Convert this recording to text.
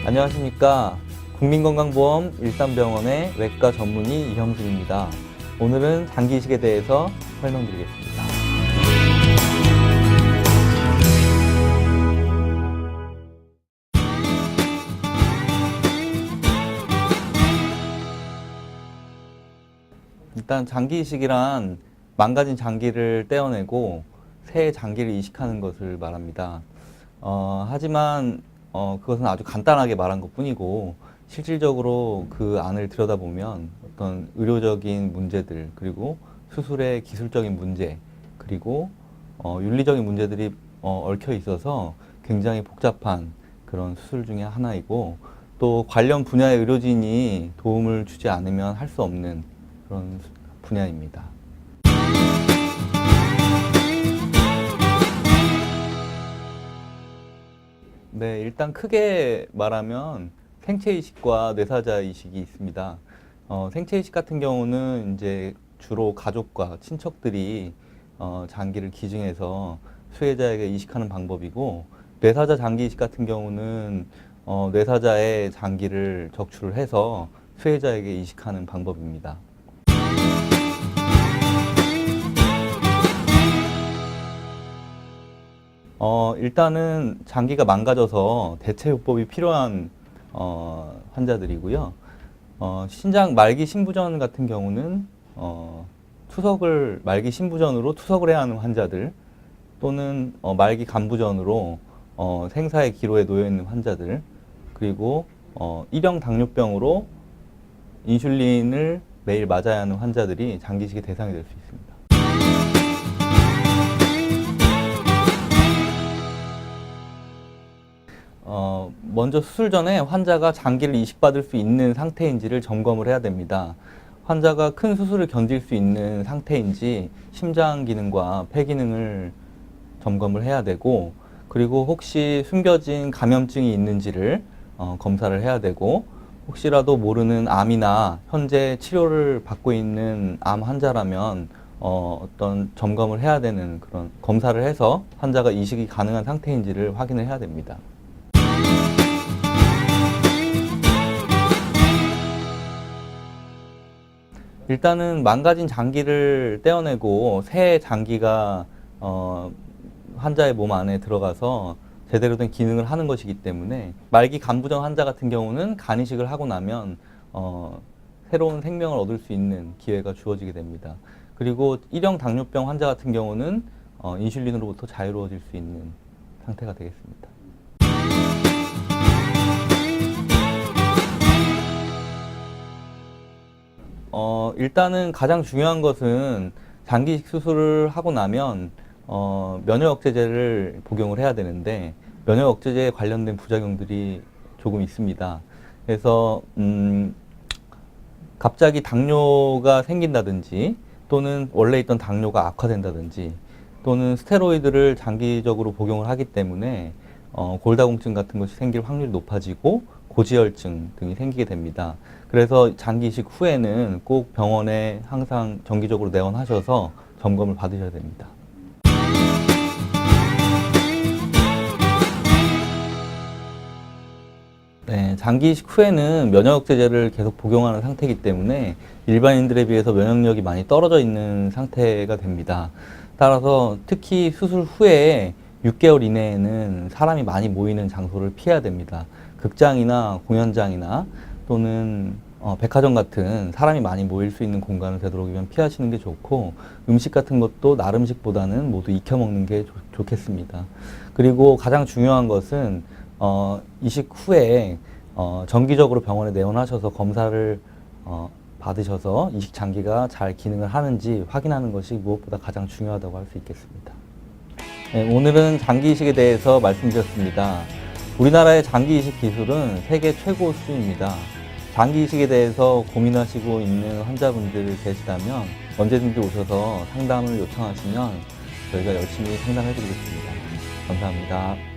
안녕하십니까. 국민건강보험 일산병원의 외과 전문의 이형준입니다. 오늘은 장기 이식에 대해서 설명드리겠습니다. 일단 장기 이식이란 망가진 장기를 떼어내고 새 장기를 이식하는 것을 말합니다. 하지만 그것은 아주 간단하게 말한 것 뿐이고 실질적으로 그 안을 들여다보면 어떤 의료적인 문제들, 그리고 수술의 기술적인 문제, 그리고 윤리적인 문제들이 얽혀 있어서 굉장히 복잡한 그런 수술 중에 하나이고, 또 관련 분야의 의료진이 도움을 주지 않으면 할 수 없는 그런 분야입니다. 네, 일단 크게 말하면 생체 이식과 뇌사자 이식이 있습니다. 생체 이식 같은 경우는 이제 주로 가족과 친척들이 장기를 기증해서 수혜자에게 이식하는 방법이고, 뇌사자 장기 이식 같은 경우는 뇌사자의 장기를 적출을 해서 수혜자에게 이식하는 방법입니다. 일단은 장기가 망가져서 대체요법이 필요한 환자들이고요. 신장 말기 신부전 같은 경우는 말기 신부전으로 투석을 해야 하는 환자들, 또는 말기 간부전으로 생사의 기로에 놓여 있는 환자들, 그리고 일형 당뇨병으로 인슐린을 매일 맞아야 하는 환자들이 장기 이식의 대상이 될 수 있습니다. 먼저 수술 전에 환자가 장기를 이식받을 수 있는 상태인지를 점검을 해야 됩니다. 환자가 큰 수술을 견딜 수 있는 상태인지 심장 기능과 폐 기능을 점검을 해야 되고, 그리고 혹시 숨겨진 감염증이 있는지를 검사를 해야 되고, 혹시라도 모르는 암이나 현재 치료를 받고 있는 암 환자라면 어떤 점검을 해야 되는 그런 검사를 해서 환자가 이식이 가능한 상태인지를 확인을 해야 됩니다. 일단은 망가진 장기를 떼어내고 새 장기가 환자의 몸 안에 들어가서 제대로 된 기능을 하는 것이기 때문에, 말기 간부전 환자 같은 경우는 간 이식을 하고 나면 새로운 생명을 얻을 수 있는 기회가 주어지게 됩니다. 그리고 일형 당뇨병 환자 같은 경우는 인슐린으로부터 자유로워질 수 있는 상태가 되겠습니다. 일단은 가장 중요한 것은 장기 이식 수술을 하고 나면 면역 억제제를 복용을 해야 되는데, 면역 억제제에 관련된 부작용들이 조금 있습니다. 그래서 갑자기 당뇨가 생긴다든지, 또는 원래 있던 당뇨가 악화된다든지, 또는 스테로이드를 장기적으로 복용을 하기 때문에 골다공증 같은 것이 생길 확률이 높아지고 고지혈증 등이 생기게 됩니다. 그래서 장기 이식 후에는 꼭 병원에 항상 정기적으로 내원하셔서 점검을 받으셔야 됩니다. 네, 장기 이식 후에는 면역 억제제를 계속 복용하는 상태이기 때문에 일반인들에 비해서 면역력이 많이 떨어져 있는 상태가 됩니다. 따라서 특히 수술 후에 6개월 이내에는 사람이 많이 모이는 장소를 피해야 됩니다. 극장이나 공연장이나 또는 백화점 같은 사람이 많이 모일 수 있는 공간을 되도록이면 피하시는 게 좋고, 음식 같은 것도 날 음식보다는 모두 익혀 먹는 게 좋겠습니다. 그리고 가장 중요한 것은 이식 후에 정기적으로 병원에 내원하셔서 검사를 받으셔서 이식 장기가 잘 기능을 하는지 확인하는 것이 무엇보다 가장 중요하다고 할 수 있겠습니다. 네, 오늘은 장기 이식에 대해서 말씀드렸습니다. 우리나라의 장기 이식 기술은 세계 최고 수준입니다. 장기 이식에 대해서 고민하시고 있는 환자분들 계시다면 언제든지 오셔서 상담을 요청하시면 저희가 열심히 상담해 드리겠습니다. 감사합니다.